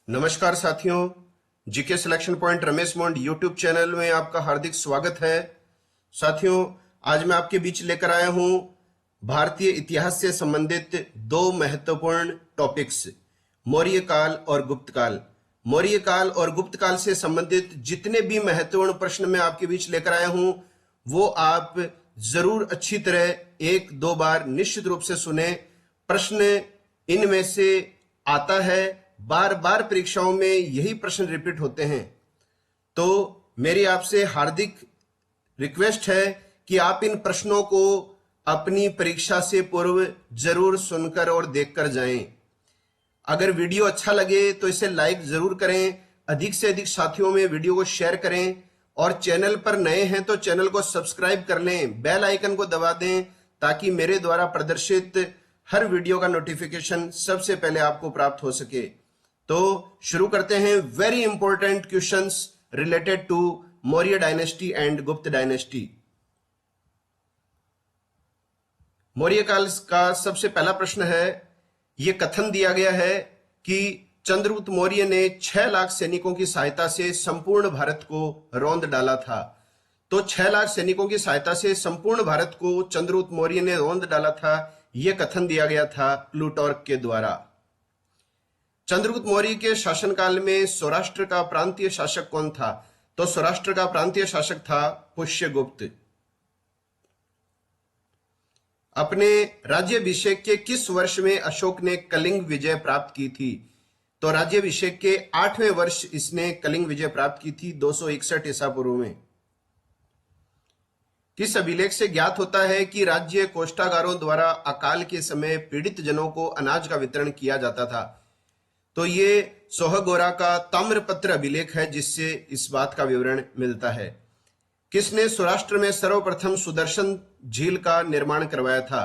नमस्कार साथियों, GK selection point Ramesh मोंड YouTube channel में आपका हार्दिक स्वागत है। साथियों, आज मैं आपके बीच लेकर आया हूं भारतीय इतिहास से संबंधित दो महत्वपूर्ण टॉपिक्स, मौर्य काल और गुप्त काल। मौर्य काल और गुप्त काल से संबंधित जितने भी महत्वपूर्ण प्रश्न मैं आपके बीच लेकर आया हूं वो आप जरूर अच्छी तरह एक दो बार निश्चित रूप से सुने। प्रश्न इनमें से आता है, बार बार परीक्षाओं में यही प्रश्न रिपीट होते हैं। तो मेरी आपसे हार्दिक रिक्वेस्ट है कि आप इन प्रश्नों को अपनी परीक्षा से पूर्व जरूर सुनकर और देखकर जाएं। अगर वीडियो अच्छा लगे तो इसे लाइक जरूर करें, अधिक से अधिक साथियों में वीडियो को शेयर करें और चैनल पर नए हैं तो चैनल को सब्सक्राइब कर लें, बेल आइकन को दबा दें ताकि मेरे द्वारा प्रदर्शित हर वीडियो का नोटिफिकेशन सबसे पहले आपको प्राप्त हो सके। तो शुरू करते हैं very important questions related to Maurya dynasty and Gupta dynasty. Maurya काल का सबसे पहला प्रश्न है, यह कथन दिया गया है कि चंद्रगुप्त मौर्य ने 6 लाख सैनिकों की सहायता से संपूर्ण भारत को रौंद डाला था। तो 6 लाख सैनिकों की सहायता से संपूर्ण भारत को चंद्रगुप्त मौर्य ने रौंद डाला था, यह कथन दिया गया था प्लूटार्क के द्वारा। चंद्रगुप्त मौर्य के शासनकाल में सौराष्ट्र का प्रांतीय शासक कौन था? तो सौराष्ट्र का प्रांतीय शासक था पुष्यगुप्त। अपने राज्याभिषेक के किस वर्ष में अशोक ने कलिंग विजय प्राप्त की थी? तो राज्याभिषेक के 8वें वर्ष इसने कलिंग विजय प्राप्त की थी, 261 ईसा पूर्व में। किस अभिलेख से ज्ञात होता है कि राज्य कोष्ठागारों द्वारा अकाल के समय पीड़ित जनों को अनाज का वितरण किया जाता था? तो ये सोहगोरा का ताम्रपत्र अभिलेख है जिससे इस बात का विवरण मिलता है। किसने सौराष्ट्र में सर्वप्रथम सुदर्शन झील का निर्माण करवाया था?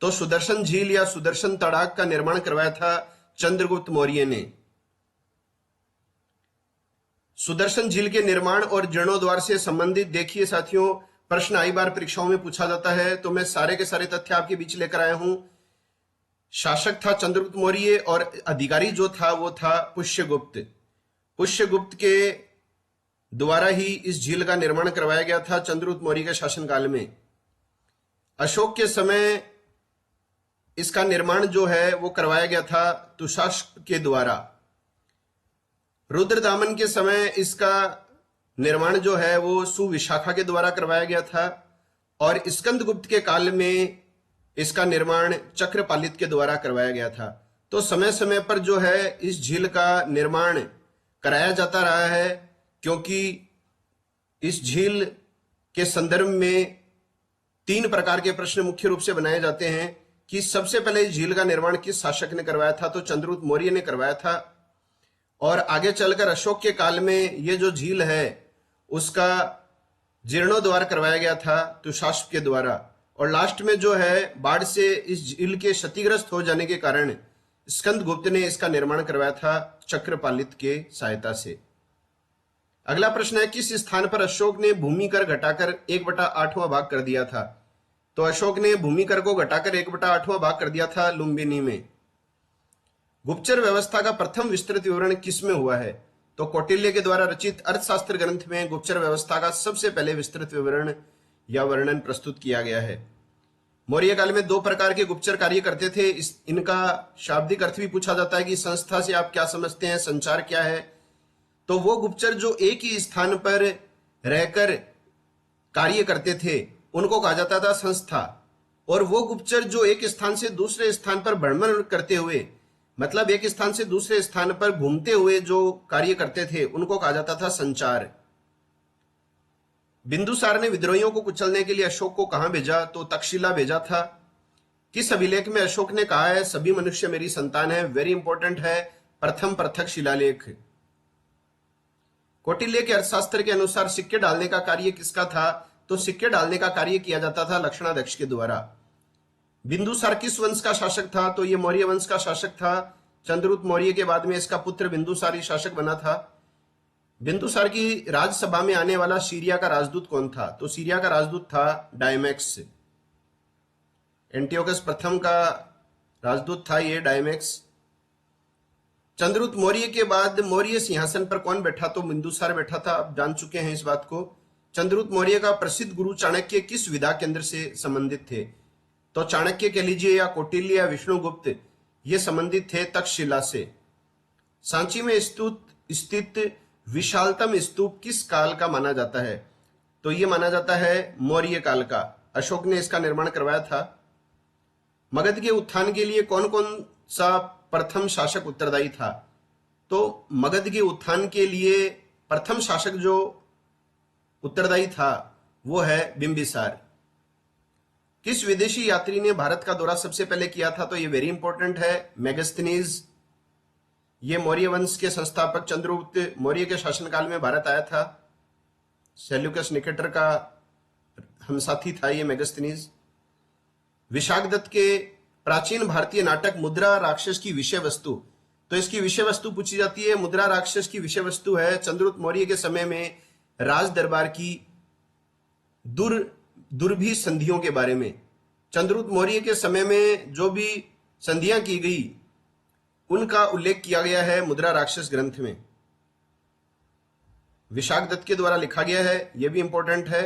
तो सुदर्शन झील या सुदर्शन तड़ाग का निर्माण करवाया था चंद्रगुप्त मौर्य ने। सुदर्शन झील के निर्माण और जीर्णोद्वार से संबंधित देखिए साथियों, प्रश्न आई बार परीक्षाओं में पूछा जाता है, तो मैं सारे के सारे तथ्य आपके बीच लेकर आया हूं। शासक था चंद्रगुप्त मौर्य और अधिकारी जो था वो था पुष्यगुप्त। पुष्यगुप्त के द्वारा ही इस झील का निर्माण करवाया गया था चंद्रगुप्त मौर्य के शासनकाल में। अशोक के समय इसका निर्माण जो है वो करवाया गया था तुषास्प के द्वारा। रुद्रदामन के समय इसका निर्माण जो है वो सुविशाखा के द्वारा करवाया गया था और स्कंदगुप्त के काल में इसका निर्माण चक्रपालित के द्वारा करवाया गया था। तो समय समय पर जो है इस झील का निर्माण कराया जाता रहा है, क्योंकि इस झील के संदर्भ में 3 प्रकार के प्रश्न मुख्य रूप से बनाए जाते हैं कि सबसे पहले इस झील का निर्माण किस शासक ने करवाया था? तो चंद्रगुप्त मौर्य ने करवाया था। और आगे चलकर अशोक के काल में ये जो झील है उसका जीर्णोद्वार करवाया गया था तुषास्प के द्वारा। और लास्ट में जो है बाढ़ से इस झील के क्षतिग्रस्त हो जाने के कारण स्कंदगुप्त ने इसका निर्माण करवाया था चक्रपालित के सहायता से। अगला प्रश्न है, किस स्थान पर अशोक ने भूमि कर घटाकर 1/8वां भाग कर दिया था? तो अशोक ने भूमि कर को घटाकर 1/8वां भाग कर दिया था लुम्बिनी में। गुप्तचर व्यवस्था का प्रथम विस्तृत विवरण किस में हुआ है? तो कौटिल्य के द्वारा रचित अर्थशास्त्र ग्रंथ में गुप्तचर व्यवस्था का सबसे पहले विस्तृत विवरण या वर्णन प्रस्तुत किया गया है। मौर्य काल में 2 प्रकार के गुप्तचर कार्य करते थे। इनका शाब्दिक अर्थ भी पूछा जाता है कि संस्था से आप क्या समझते हैं, संचार क्या है? तो वो गुप्तचर जो एक ही स्थान पर रहकर कार्य करते थे उनको कहा जाता था संस्था, और वो गुप्तचर जो एक स्थान से दूसरे स्थान पर भ्रमण करते हुए, मतलब एक स्थान से दूसरे स्थान पर घूमते हुए जो कार्य करते थे उनको कहा जाता था संचार। बिंदुसार ने विद्रोहियों को कुचलने के लिए अशोक को कहां भेजा? तो तक्षशिला भेजा था। किस अभिलेख में अशोक ने कहा है सभी मनुष्य मेरी संतान है? वेरी इंपॉर्टेंट है, प्रथम पृथक शिलालेख। कौटिल्य के अर्थशास्त्र के अनुसार सिक्के डालने का कार्य किसका था? तो सिक्के डालने का कार्य किया जाता था लक्षणाध्यक्ष के द्वारा। बिंदुसार किस वंश का शासक था? तो ये मौर्य वंश का शासक था। चंद्रगुप्त मौर्य के बाद में इसका पुत्र बिंदुसार ही शासक बना था। बिंदुसार की राजसभा में आने वाला सीरिया का राजदूत कौन था? तो सीरिया का राजदूत था डायमैक्स। एंटियोकस प्रथम का राजदूत था ये डायमैक्स। चंद्रगुप्त मौर्य के बाद मौर्य सिंहासन पर कौन बैठा? तो बिंदुसार बैठा था, आप जान चुके हैं इस बात को। चंद्रगुप्त मौर्य का प्रसिद्ध गुरु चाणक्य किस विधा केंद्र से संबंधित थे? तो चाणक्य कह लीजिए या कौटिल्य या विष्णुगुप्त, ये संबंधित थे तक्षशिला से। सांची में स्थित विशालतम स्तूप किस काल का माना जाता है? तो ये माना जाता है मौर्य काल का। अशोक ने इसका निर्माण करवाया था। मगध के उत्थान के लिए कौन कौन सा प्रथम शासक उत्तरदायी था? तो मगध के उत्थान के लिए प्रथम शासक जो उत्तरदायी था वो है बिंबिसार। किस विदेशी यात्री ने भारत का दौरा सबसे पहले किया था? तो ये वेरी इंपॉर्टेंट है, मेगस्थनीज। ये मौर्य वंश के संस्थापक चंद्रगुप्त मौर्य के शासनकाल में भारत आया था। सेल्यूकस निकेटर का हमसाथी था ये मेगस्थनीज। विशाखदत्त के प्राचीन भारतीय नाटक मुद्रा राक्षस की विषय वस्तु, तो इसकी विषय वस्तु पूछी जाती है। मुद्रा राक्षस की विषय वस्तु है चंद्रगुप्त मौर्य के समय में राज दरबार की दुर्भी संधियों के बारे में। चंद्रगुप्त मौर्य के समय में जो भी संधियां की गई उनका उल्लेख किया गया है मुद्रा राक्षस ग्रंथ में। विशाखदत्त के द्वारा लिखा गया है, यह भी इंपॉर्टेंट है।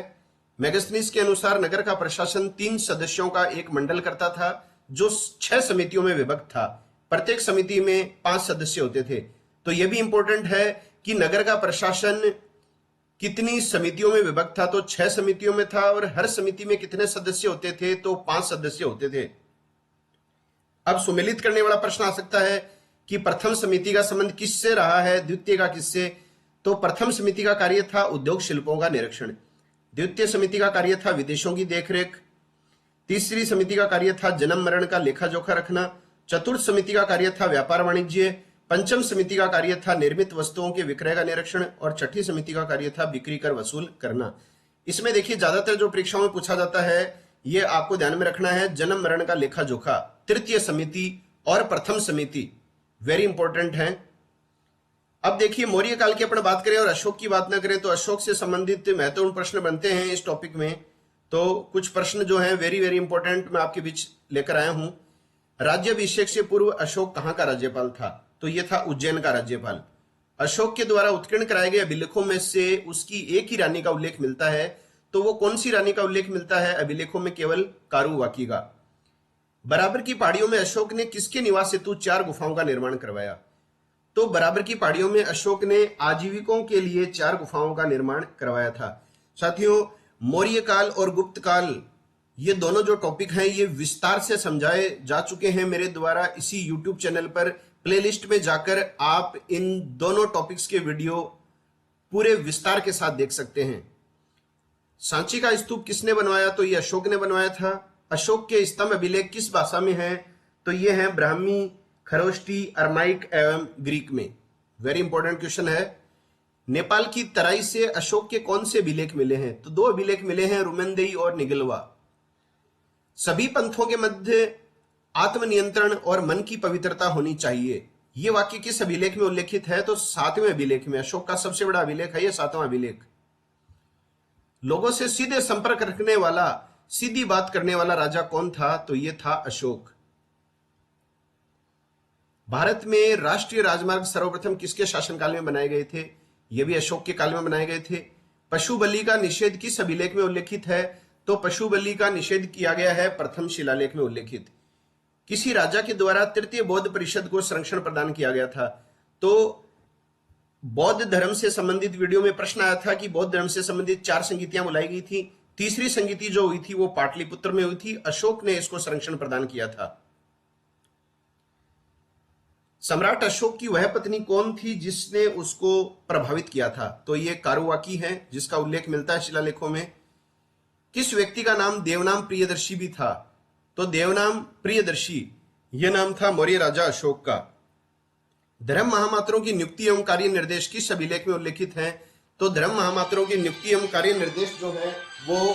मेगस्थनीज के अनुसार नगर का प्रशासन 3 सदस्यों का एक मंडल करता था जो 6 समितियों में विभक्त था। प्रत्येक समिति में 5 सदस्य होते थे। तो यह भी इंपॉर्टेंट है कि नगर का प्रशासन कितनी समितियों में विभक्त था? तो 6 समितियों में था। और हर समिति में कितने सदस्य होते थे? तो 5 सदस्य होते थे। अब सुमेलित करने वाला प्रश्न आ सकता है कि प्रथम समिति का संबंध किससे रहा है, द्वितीय का किससे? तो प्रथम समिति का कार्य था उद्योग शिल्पों का निरीक्षण, द्वितीय समिति का कार्य था विदेशों की देखरेख, तीसरी समिति का कार्य था जन्म मरण का लेखा जोखा रखना, चतुर्थ समिति का कार्य था व्यापार वाणिज्य, पंचम समिति का कार्य था निर्मित वस्तुओं के विक्रय का निरीक्षण और छठी समिति का कार्य था बिक्री कर वसूल करना। इसमें देखिए ज्यादातर जो परीक्षाओं में पूछा जाता है ये आपको ध्यान में रखना है, जन्म मरण का लेखा जोखा, तृतीय समिति और प्रथम समिति वेरी इंपॉर्टेंट है। अब देखिए मौर्य काल की अपन बात करें और अशोक की बात ना करें तो अशोक से संबंधित महत्वपूर्ण प्रश्न बनते हैं इस टॉपिक में। तो कुछ प्रश्न जो हैं वेरी वेरी इंपॉर्टेंट मैं आपके बीच लेकर आया हूं। राज्याभिषेक से पूर्व अशोक कहां का राज्यपाल था? तो यह था उज्जैन का राज्यपाल। अशोक के द्वारा उत्कीर्ण कराए गए अभिलेखों में से उसकी एक ही रानी का उल्लेख मिलता है। तो वो कौन सी रानी का उल्लेख मिलता है? अभिलेखों में केवल कारुवाकी का। बराबर की पहाड़ियों में अशोक ने किसके निवास हेतु 4 गुफाओं का निर्माण करवाया? तो बराबर की पहाड़ियों में अशोक ने आजीविकों के लिए 4 गुफाओं का निर्माण करवाया था। साथियों मौर्य काल और गुप्त काल ये दोनों जो टॉपिक हैं ये विस्तार से समझाए जा चुके हैं मेरे द्वारा इसी यूट्यूब चैनल पर। प्लेलिस्ट में जाकर आप इन दोनों टॉपिक्स के वीडियो पूरे विस्तार के साथ देख सकते हैं। सांची का स्तूप किसने बनवाया? तो ये अशोक ने बनवाया था। अशोक के स्तंभ अभिलेख किस भाषा में है? तो ये है ब्राह्मी, खरोष्टी, अरमाइक एवं ग्रीक में। वेरी इंपॉर्टेंट क्वेश्चन है। नेपाल की तराई से अशोक के कौन से अभिलेख मिले हैं? तो 2 अभिलेख मिले हैं, रुमेनदेही और निगलवा। सभी पंथों के मध्य आत्मनियंत्रण और मन की पवित्रता होनी चाहिए, ये वाक्य किस अभिलेख में उल्लेखित है? तो 7वें अभिलेख में। अशोक का सबसे बड़ा अभिलेख है ये 7वां अभिलेख। लोगों से सीधे संपर्क रखने वाला, सीधी बात करने वाला राजा कौन था? तो ये था अशोक। भारत में राष्ट्रीय राजमार्ग सर्वप्रथम किसके शासनकाल में बनाए गए थे? ये भी अशोक के काल में बनाए गए थे। पशु बलि का निषेध किस अभिलेख में उल्लेखित है? तो पशु बलि का निषेध किया गया है प्रथम शिलालेख में उल्लेखित। किसी राजा के द्वारा तृतीय बौद्ध परिषद को संरक्षण प्रदान किया गया था? तो बौद्ध धर्म से संबंधित वीडियो में प्रश्न आया था कि बौद्ध धर्म से संबंधित 4 संगीतियां बुलाई गई थी। तीसरी संगीति जो हुई थी वो पाटलिपुत्र में हुई थी। अशोक ने इसको संरक्षण प्रदान किया था। सम्राट अशोक की वह पत्नी कौन थी जिसने उसको प्रभावित किया था? तो ये कारुवाकी है जिसका उल्लेख मिलता है शिलालेखों में। किस व्यक्ति का नाम देवनाम प्रियदर्शी भी था? तो देवनाम प्रियदर्शी यह नाम था मौर्य राजा अशोक का। धर्म महामात्रों की नियुक्ति एवं कार्य निर्देश किस अभिलेख में उल्लेखित है? तो धर्म महामात्रों की नियुक्ति एवं कार्य निर्देश जो है वो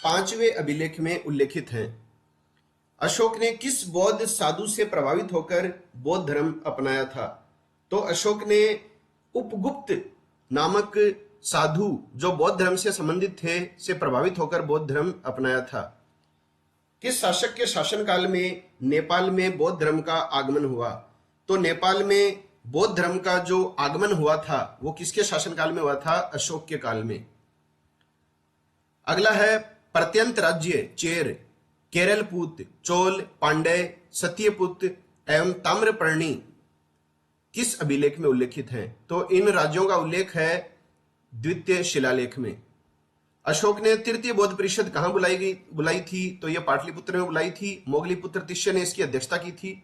5वें अभिलेख में उल्लेखित है। अशोक ने किस बौद्ध साधु से प्रभावित होकर बौद्ध धर्म अपनाया था? तो अशोक ने उपगुप्त नामक साधु जो बौद्ध धर्म से संबंधित थे से प्रभावित होकर बौद्ध धर्म अपनाया था। किस शासक के शासनकाल में नेपाल में बौद्ध धर्म का आगमन हुआ? तो नेपाल में बौद्ध धर्म का जो आगमन हुआ था वो किसके शासनकाल में हुआ था? अशोक के काल में। अगला है प्रत्यंत राज्य चेर, केरलपुत, चोल, पांड्य, सत्यपुत एवं ताम्रपर्णी किस अभिलेख में उल्लेखित हैं? तो इन राज्यों का उल्लेख है द्वितीय शिलालेख में। अशोक ने तृतीय बौद्ध परिषद कहां बुलाई थी? तो यह पाटलिपुत्र में बुलाई थी। मोगलीपुत्र तिष्य ने इसकी अध्यक्षता की थी।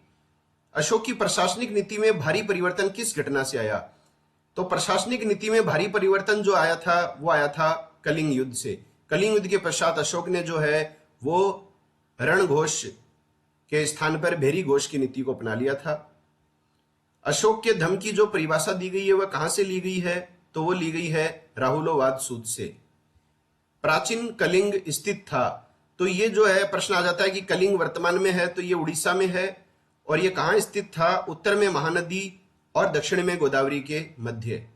अशोक की प्रशासनिक नीति में भारी परिवर्तन किस घटना से आया? तो प्रशासनिक नीति में भारी परिवर्तन जो आया था वो आया था कलिंग युद्ध से। कलिंग युद्ध के पश्चात अशोक ने जो है वो रणघोष के स्थान पर भेरी घोष की नीति को अपना लिया था। अशोक के धम्म की जो परिभाषा दी गई है वह कहां से ली गई है? तो वो ली गई है राहुलोवाद सूत्र से। प्राचीन कलिंग स्थित था, तो ये जो है प्रश्न आ जाता है कि कलिंग वर्तमान में है तो ये उड़ीसा में है, और ये कहां स्थित था? उत्तर में महानदी और दक्षिण में गोदावरी के मध्य।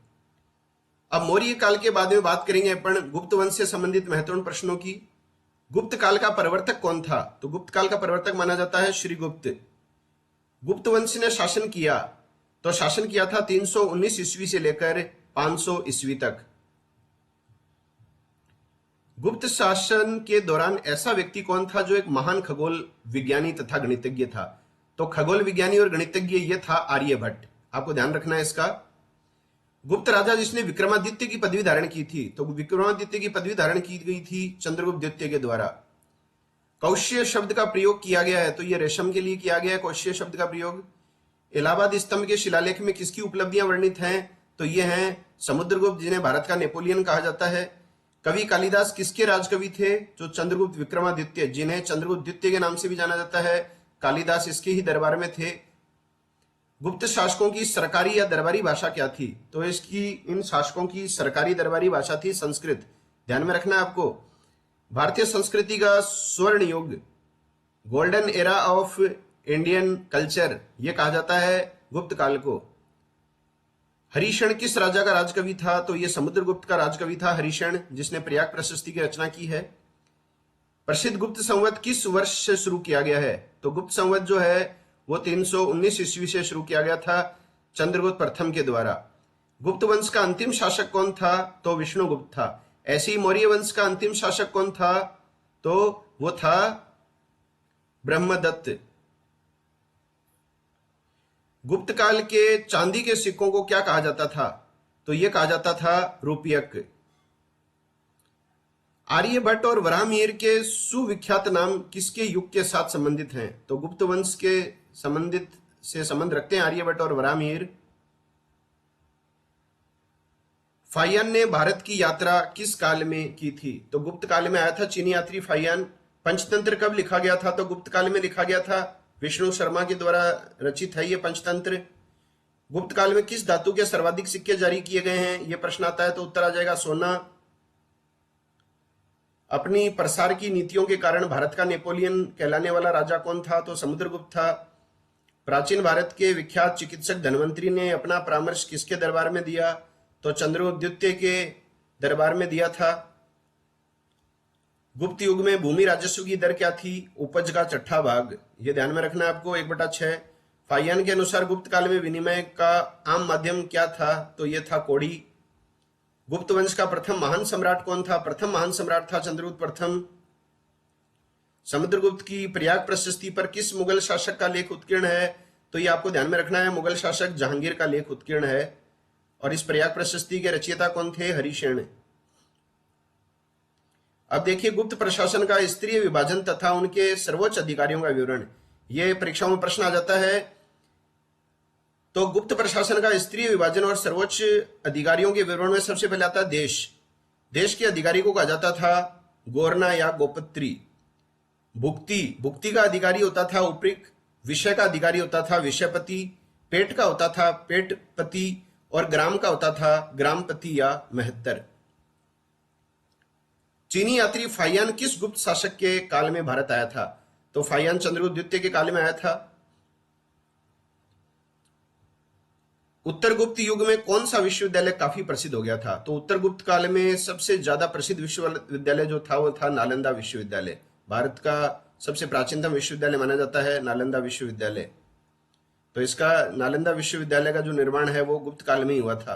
अब मौर्य काल के बाद में बात करेंगे अपन गुप्त वंश से संबंधित महत्वपूर्ण प्रश्नों की। गुप्त काल का प्रवर्तक कौन था? तो गुप्त काल का प्रवर्तक माना जाता है श्रीगुप्त। गुप्त वंश ने शासन किया, तो शासन किया था 319 ईस्वी से लेकर 500 ईस्वी तक। गुप्त शासन के दौरान ऐसा व्यक्ति कौन था जो एक महान खगोल विज्ञानी तथा गणितज्ञ था? तो खगोल विज्ञानी और गणितज्ञ ये था आर्यभट्ट। आपको ध्यान रखना है इसका। गुप्त राजा जिसने विक्रमादित्य की पदवी धारण की थी, तो विक्रमादित्य की पदवी धारण की गई थी चंद्रगुप्त द्वितीय के द्वारा। कौशय शब्द का प्रयोग किया गया है, तो यह रेशम के लिए किया गया है कौशय शब्द का प्रयोग। इलाहाबाद स्तंभ के शिलालेख में किसकी उपलब्धियां वर्णित हैं? तो ये हैं समुद्रगुप्त, जिन्हें भारत का नेपोलियन कहा जाता है। कवि कालिदास किसके राजकवि थे? जो चंद्रगुप्त विक्रमादित्य, जिन्हें चंद्रगुप्त द्वितीय के नाम से भी जाना जाता है, कालिदास इसके ही दरबार में थे। गुप्त शासकों की सरकारी या दरबारी भाषा क्या थी? तो इन शासकों की सरकारी दरबारी भाषा थी संस्कृत। ध्यान में रखना है आपको। भारतीय संस्कृति का स्वर्ण युग, golden era of Indian culture, ये कहा जाता है गुप्त काल को। हरिशण किस राजा का राजकवि था? तो ये समुद्रगुप्त का राजकवि था हरिशण, जिसने प्रयाग प्रशस्ति की रचना की है। प्रसिद्ध गुप्त संवत किस वर्ष से शुरू किया गया है? तो गुप्त संवत जो है वो 319 ईस्वी से शुरू किया गया था चंद्रगुप्त प्रथम के द्वारा। गुप्त वंश का अंतिम शासक कौन था? तो विष्णुगुप्त था। ऐसे ही मौर्य वंश का अंतिम शासक कौन था? तो वो था ब्रह्मदत्त। गुप्त काल के चांदी के सिक्कों को क्या कहा जाता था? तो यह कहा जाता था रूपयक। आर्यभट्ट और वराहमिहिर के सुविख्यात नाम किसके युग के साथ संबंधित हैं? तो गुप्त वंश के संबंध रखते हैं आर्यभट्ट और वराहमिहिर। फाहियान ने भारत की यात्रा किस काल में की थी? तो गुप्त काल में आया था चीनी यात्री फाहियान। पंचतंत्र कब लिखा गया था? तो गुप्त काल में लिखा गया था। विष्णु शर्मा के द्वारा रचित है ये पंचतंत्र। गुप्त काल में किस धातु के सर्वाधिक सिक्के जारी किए गए हैं? ये प्रश्न आता है, तो उत्तर आ जाएगा सोना। अपनी प्रसार की नीतियों के कारण भारत का नेपोलियन कहलाने वाला राजा कौन था? तो समुद्रगुप्त था। प्राचीन भारत के विख्यात चिकित्सक धन्वंतरी ने अपना परामर्श किसके दरबार में दिया? तो चंद्रगुप्त द्वितीय के दरबार में दिया था। गुप्त युग में भूमि राजस्व की दर क्या थी? उपज का छठा भाग। ये ध्यान में रखना है आपको, 1/6। फाहियान के अनुसार गुप्त काल में विनिमय का आम माध्यम क्या था? तो यह था कौड़ी। गुप्त वंश का प्रथम महान सम्राट कौन था? प्रथम महान सम्राट था चंद्रगुप्त प्रथम। समुद्रगुप्त की प्रयाग प्रशस्ति पर किस मुगल शासक का लेख उत्कीर्ण है? तो ये आपको ध्यान में रखना है, मुगल शासक जहांगीर का लेख उत्कीर्ण है। और इस प्रयाग प्रशस्ति के रचयिता कौन थे? हरिशेन। अब देखिए गुप्त प्रशासन का स्तरीय विभाजन तथा उनके सर्वोच्च अधिकारियों का विवरण। यह परीक्षाओं में प्रश्न आ जाता है। तो गुप्त प्रशासन का स्तरीय विभाजन और सर्वोच्च अधिकारियों के विवरण में सबसे पहले आता है देश। देश के अधिकारी को कहा जाता था गोरना या गोपत्री। भुक्ति का अधिकारी होता था उपरिक। विषय का अधिकारी होता था विषयपति। पेट का होता था पेटपति। और ग्राम का होता था ग्रामपति या महत्तर। चीनी यात्री फाहियान किस गुप्त शासक के काल में भारत आया था? तो फाहियान चंद्रगुप्त द्वितीय के काल में आया था। उत्तर गुप्त युग में कौन सा विश्वविद्यालय काफी प्रसिद्ध हो गया था? तो उत्तर गुप्त काल में सबसे ज्यादा प्रसिद्ध विश्वविद्यालय जो था वो था नालंदा विश्वविद्यालय। भारत का सबसे प्राचीनतम विश्वविद्यालय माना जाता है नालंदा विश्वविद्यालय। तो इसका नालंदा विश्वविद्यालय का जो निर्माण है वो गुप्त काल में ही हुआ था,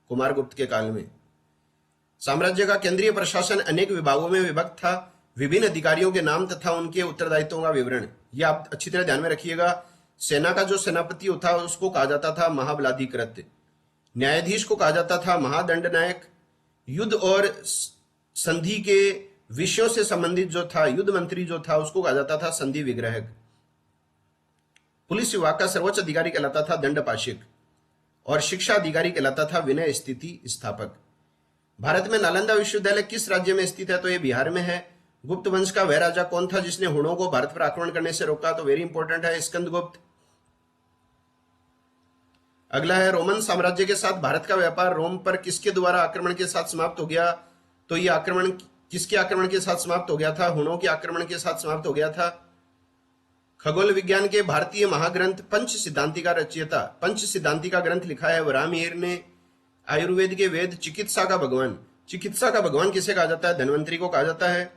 कुमार गुप्त के काल में। साम्राज्य का केंद्रीय प्रशासन अनेक विभागों में विभक्त था। विभिन्न अधिकारियों के नाम तथा उनके उत्तरदायित्वों का विवरण, ये आप अच्छी तरह ध्यान में रखिएगा। सेना का जो सेनापति होता उसको कहा जाता था महाबलाधिकृत। न्यायाधीश को कहा जाता था महादंड नायक। युद्ध और संधि के विषयों से संबंधित जो था युद्ध मंत्री जो था उसको कहा जाता था संधि विग्रहक। पुलिस विभाग का सर्वोच्च अधिकारी कहलाता था दंडपाशिक और शिक्षा अधिकारी कहलाता था विनय स्थिति स्थापक। भारत में नालंदा विश्वविद्यालय किस राज्य में स्थित है? तो ये बिहार में है। गुप्त वंश का वह राजा कौन था जिसने हुणों को भारत पर आक्रमण करने से रोका? तो वेरी इंपॉर्टेंट है स्कंदगुप्त। अगला है रोमन साम्राज्य के साथ भारत का व्यापार रोम पर किसके द्वारा आक्रमण के साथ समाप्त हो गया? तो ये आक्रमण किसके आक्रमण के साथ समाप्त हो गया था? हुणों के आक्रमण के साथ समाप्त हो गया था। खगोल विज्ञान के भारतीय महाग्रंथ पंच सिद्धांति का रचयिता, पंच सिद्धांति का ग्रंथ लिखा है वराहमिहिर ने। आयुर्वेद के वेद चिकित्सा का भगवान, चिकित्सा का भगवान किसे कहा जाता है? धन्वंतरी को कहा जाता है।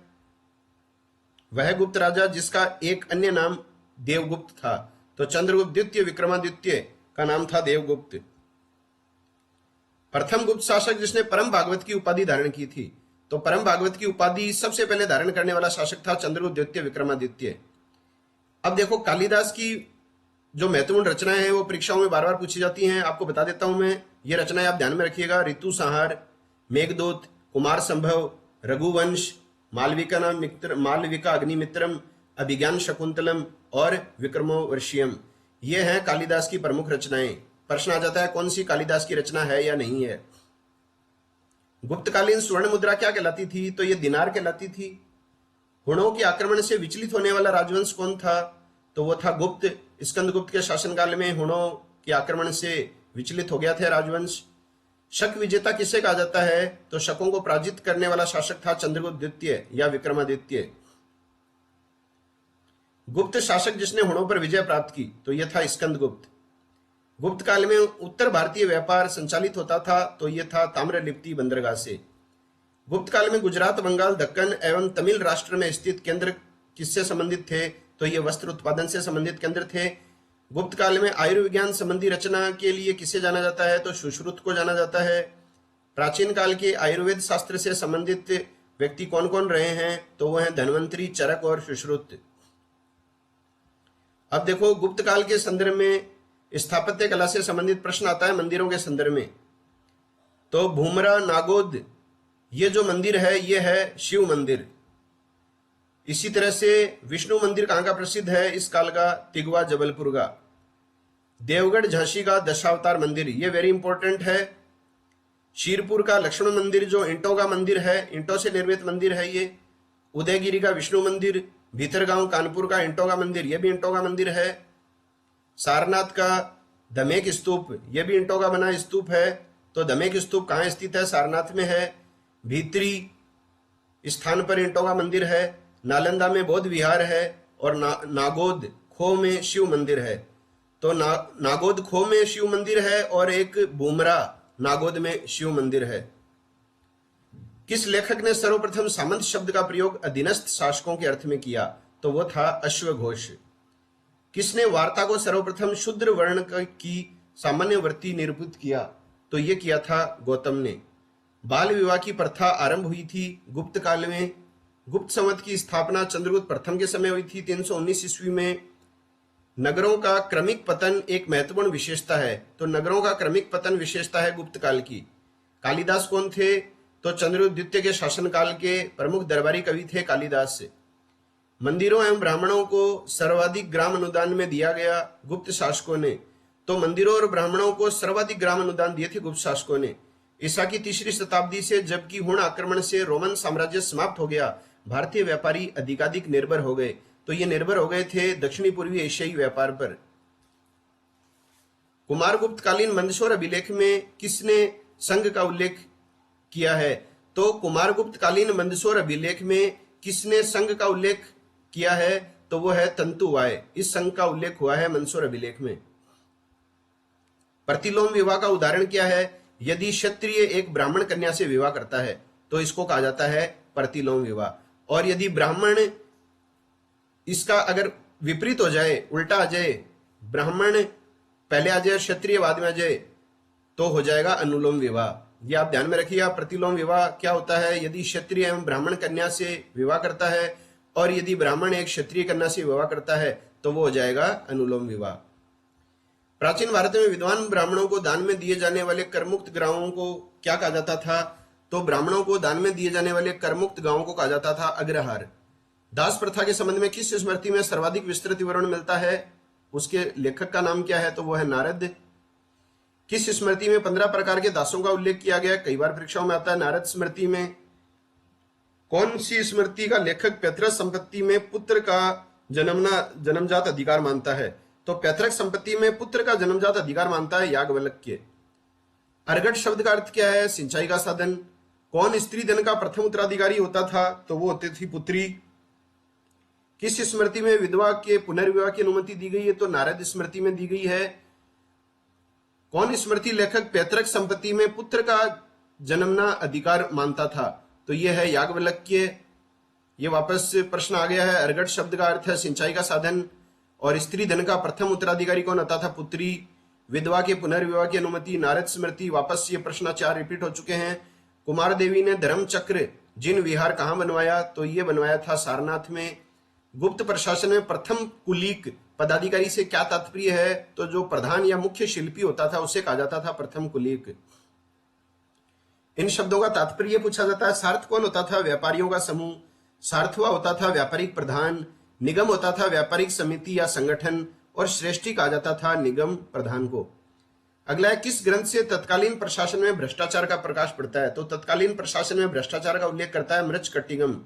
वह गुप्त राजा जिसका एक अन्य नाम देवगुप्त था। तो चंद्रगुप्त द्वितीय विक्रमादित्य का नाम था देवगुप्त। प्रथम गुप्त शासक जिसने परम भागवत की उपाधि धारण की थी। तो परम भागवत की उपाधि सबसे पहले धारण करने वाला शासक था चंद्रगुप्त द्वितीय विक्रमादित्य। अब देखो कालिदास की जो महत्वपूर्ण रचनाएं हैं वो परीक्षाओं में बार बार पूछी जाती हैं। आपको बता देता हूं मैं, ये रचनाएं आप ध्यान में रखिएगा। ऋतु संहार, मेघदूत, कुमार संभव, रघुवंश, मालविका अग्निमित्रम, अभिज्ञान शकुंतलम और विक्रमोर्वशीयम, ये हैं कालिदास की प्रमुख रचनाएं। प्रश्न आ जाता है कौन सी कालिदास की रचना है या नहीं है। गुप्तकालीन स्वर्ण मुद्रा क्या कहलाती थी? तो ये दिनार कहलाती थी। हुणों के आक्रमण से विचलित होने वाला राजवंश कौन था? तो वो था गुप्त। स्कंदगुप्त के शासनकाल में हुणों के आक्रमण से विचलित हो गया था राजवंश। शक विजेता किसे कहा जाता है? तो शकों को पराजित करने वाला शासक था चंद्रगुप्त द्वितीय या विक्रमादित्य। गुप्त शासक जिसने हुणों पर विजय प्राप्त की तो यह था स्कंदगुप्त। गुप्त काल में उत्तर भारतीय व्यापार संचालित होता था तो यह था ताम्रलिप्ति बंदरगाह से। गुप्त काल में गुजरात, बंगाल, दक्कन एवं तमिल राष्ट्र में स्थित केंद्र किससे संबंधित थे? तो ये वस्त्र उत्पादन से संबंधित केंद्र थे। गुप्त काल में आयुर्विज्ञान संबंधी रचना के लिए किसे जाना जाता है? तो सुश्रुत को जाना जाता है। प्राचीन काल के आयुर्वेद शास्त्र से संबंधित व्यक्ति कौन कौन रहे हैं? तो वो हैं धन्वंतरी, चरक और सुश्रुत। अब देखो गुप्त काल के संदर्भ में स्थापत्य कला से संबंधित प्रश्न आता है मंदिरों के संदर्भ में। तो भूमरा नागोद ये जो मंदिर है ये है शिव मंदिर। इसी तरह से विष्णु मंदिर कहाँ का प्रसिद्ध है इस काल का? तिगवा जबलपुर का। देवगढ़ झांसी का दशावतार मंदिर, ये वेरी इंपॉर्टेंट है। शीरपुर का लक्ष्मण मंदिर जो ईंटों का मंदिर है, ईंटों से निर्मित मंदिर है ये। उदयगिरी का विष्णु मंदिर, भीतरगांव कानपुर का ईंटों का मंदिर, ये भी ईंटों का मंदिर है। सारनाथ का धमेक स्तूप, ये भी ईंटों का बना स्तूप है। तो धमेक स्तूप कहाँ स्थित है? सारनाथ में है। भीतरी स्थान पर ईंटों का मंदिर है। नालंदा में बौद्ध विहार है और नागोद खो में शिव मंदिर है। तो नागोद खो में शिव मंदिर है और एक भूमरा नागोद में शिव मंदिर है। किस लेखक ने सर्वप्रथम सामंत शब्द का प्रयोग अधीनस्थ शासकों के अर्थ में किया? तो वो था अश्वघोष। किसने वार्ता को सर्वप्रथम शूद्र वर्ण की सामान्य वृत्ति निरूपित किया? तो ये किया था गौतम ने। बाल विवाह की प्रथा आरंभ हुई थी गुप्त काल में। गुप्त संवत की स्थापना चंद्रगुप्त प्रथम के समय हुई थी 319 ईस्वी में। नगरों का क्रमिक पतन एक महत्वपूर्ण विशेषता है। तो नगरों का क्रमिक पतन विशेषता है गुप्त काल की। कालिदास कौन थे? तो चंद्रगुप्त द्वितीय के शासनकाल के प्रमुख दरबारी कवि थे कालिदास। मंदिरों एवं ब्राह्मणों को सर्वाधिक ग्राम अनुदान में दिया गया गुप्त शासकों ने। तो मंदिरों और ब्राह्मणों को सर्वाधिक ग्राम अनुदान दिए थे गुप्त शासकों ने। ईसा की 3री शताब्दी से जबकि हुण आक्रमण से रोमन साम्राज्य समाप्त हो गया, भारतीय व्यापारी अधिकाधिक निर्भर हो गए। तो ये निर्भर हो गए थे दक्षिणी पूर्वी एशियाई व्यापार पर। कुमारगुप्त कालीन मंदसौर अभिलेख में किसने संघ का उल्लेख किया है? तो कुमारगुप्त कालीन मंदसौर अभिलेख में किसने संघ का उल्लेख किया है? तो वो है तंतुवाय। इस संघ का उल्लेख हुआ है मंदसौर अभिलेख में। प्रतिलोम विवाह का उदाहरण क्या है? यदि क्षत्रिय एक ब्राह्मण कन्या से विवाह करता है तो इसको कहा जाता है प्रतिलोम विवाह। और यदि ब्राह्मण इसका अगर विपरीत हो जाए, उल्टा आ जाए, ब्राह्मण पहले आ जाए क्षत्रिय बाद में आ जाए तो हो जाएगा अनुलोम विवाह। ये आप ध्यान में रखिएगा। प्रतिलोम विवाह क्या होता है? यदि क्षत्रिय एवं ब्राह्मण कन्या से विवाह करता है और यदि ब्राह्मण एक क्षत्रिय कन्या से विवाह करता है तो वो हो जाएगा अनुलोम विवाह। प्राचीन भारत में विद्वान ब्राह्मणों को दान में दिए जाने वाले करमुक्त गांवों को क्या कहा जाता था? तो ब्राह्मणों को दान में दिए जाने वाले करमुक्त गांवों को कहा जाता था अग्रहार। दास प्रथा के संबंध में किस स्मृति में सर्वाधिक विस्तृत विवरण मिलता है? उसके लेखक का नाम क्या है? तो वो है नारद। किस स्मृति में 15 प्रकार के दासों का उल्लेख किया गया? कई बार परीक्षाओं में आता है नारद स्मृति में। कौन सी स्मृति का लेखक पैतृक संपत्ति में पुत्र का जन्मजात अधिकार मानता है? तो पैतृक संपत्ति में पुत्र का जन्मजात अधिकार मानता है याज्ञवल्क्य। अर्घट शब्द का अर्थ क्या है? सिंचाई का साधन। कौन स्त्री धन का प्रथम उत्तराधिकारी होता था? तो वो होती थी पुत्री। किस स्मृति में विधवा के पुनर्विवाह की अनुमति दी गई है? तो नारद स्मृति में दी गई है। कौन स्मृति लेखक पैतृक संपत्ति में पुत्र का जन्मना अधिकार मानता था? तो यह है याज्ञवल्क्य। ये वापस प्रश्न आ गया है। अर्घट शब्द का अर्थ है सिंचाई का साधन और स्त्री धन का प्रथम उत्तराधिकारी कौन होता था? पुत्री। विधवा के पुनर्विवाह की अनुमति नारद स्मृति। वापस ये प्रश्नाचार रिपीट हो चुके हैं। कुमार देवी ने धर्म चक्र जिन विहार कहां बनवाया? तो ये बनवाया था सारनाथ में। गुप्त प्रशासन में प्रथम कुलीक पदाधिकारी से क्या तात्पर्य है? तो जो प्रधान या मुख्य शिल्पी होता था उसे कहा जाता था प्रथम कुलीक। इन शब्दों का तात्पर्य पूछा जाता है। सार्थ कौन होता था? व्यापारियों का समूह। सार्थवा होता था व्यापारिक प्रधान। निगम होता था व्यापारिक समिति या संगठन और श्रेष्ठी कहा जाता था निगम प्रधान को। अगला है, किस ग्रंथ से तत्कालीन प्रशासन में भ्रष्टाचार का प्रकाश पड़ता है? तो तत्कालीन प्रशासन में भ्रष्टाचार का उल्लेख करता है मृच्छकटिगम।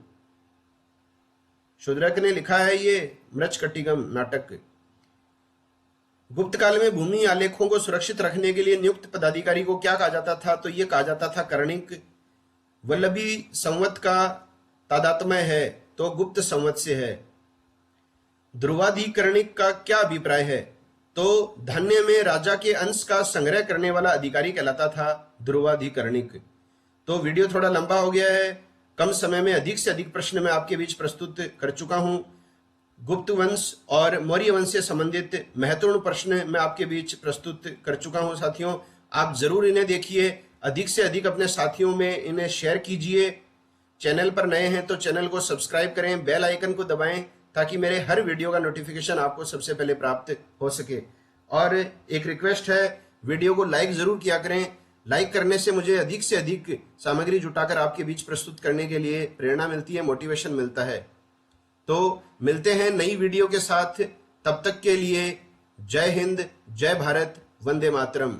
शूद्रक ने लिखा है ये मृच्छकटिगम नाटक। गुप्त काल में भूमि आलेखों को सुरक्षित रखने के लिए नियुक्त पदाधिकारी को क्या कहा जाता था? तो ये कहा जाता था कर्णिक। वल्लभी संवत का तादात्म्य है तो गुप्त संवत से है। ध्रुवाधिकरणिक का क्या अभिप्राय है? तो धान्य में राजा के अंश का संग्रह करने वाला अधिकारी कहलाता था ध्रुवाधिकरणिक। तो वीडियो थोड़ा लंबा हो गया है। कम समय में अधिक से अधिक प्रश्न मैं आपके बीच प्रस्तुत कर चुका हूं। गुप्त वंश और मौर्य वंश से संबंधित महत्वपूर्ण प्रश्न मैं आपके बीच प्रस्तुत कर चुका हूं। साथियों, आप जरूर इन्हें देखिए। अधिक से अधिक अपने साथियों में इन्हें शेयर कीजिए। चैनल पर नए हैं तो चैनल को सब्सक्राइब करें, बेल आइकन को दबाएं ताकि मेरे हर वीडियो का नोटिफिकेशन आपको सबसे पहले प्राप्त हो सके। और एक रिक्वेस्ट है, वीडियो को लाइक जरूर किया करें। लाइक करने से मुझे अधिक से अधिक सामग्री जुटाकर आपके बीच प्रस्तुत करने के लिए प्रेरणा मिलती है, मोटिवेशन मिलता है। तो मिलते हैं नई वीडियो के साथ। तब तक के लिए जय हिंद, जय भारत, वंदे मातरम।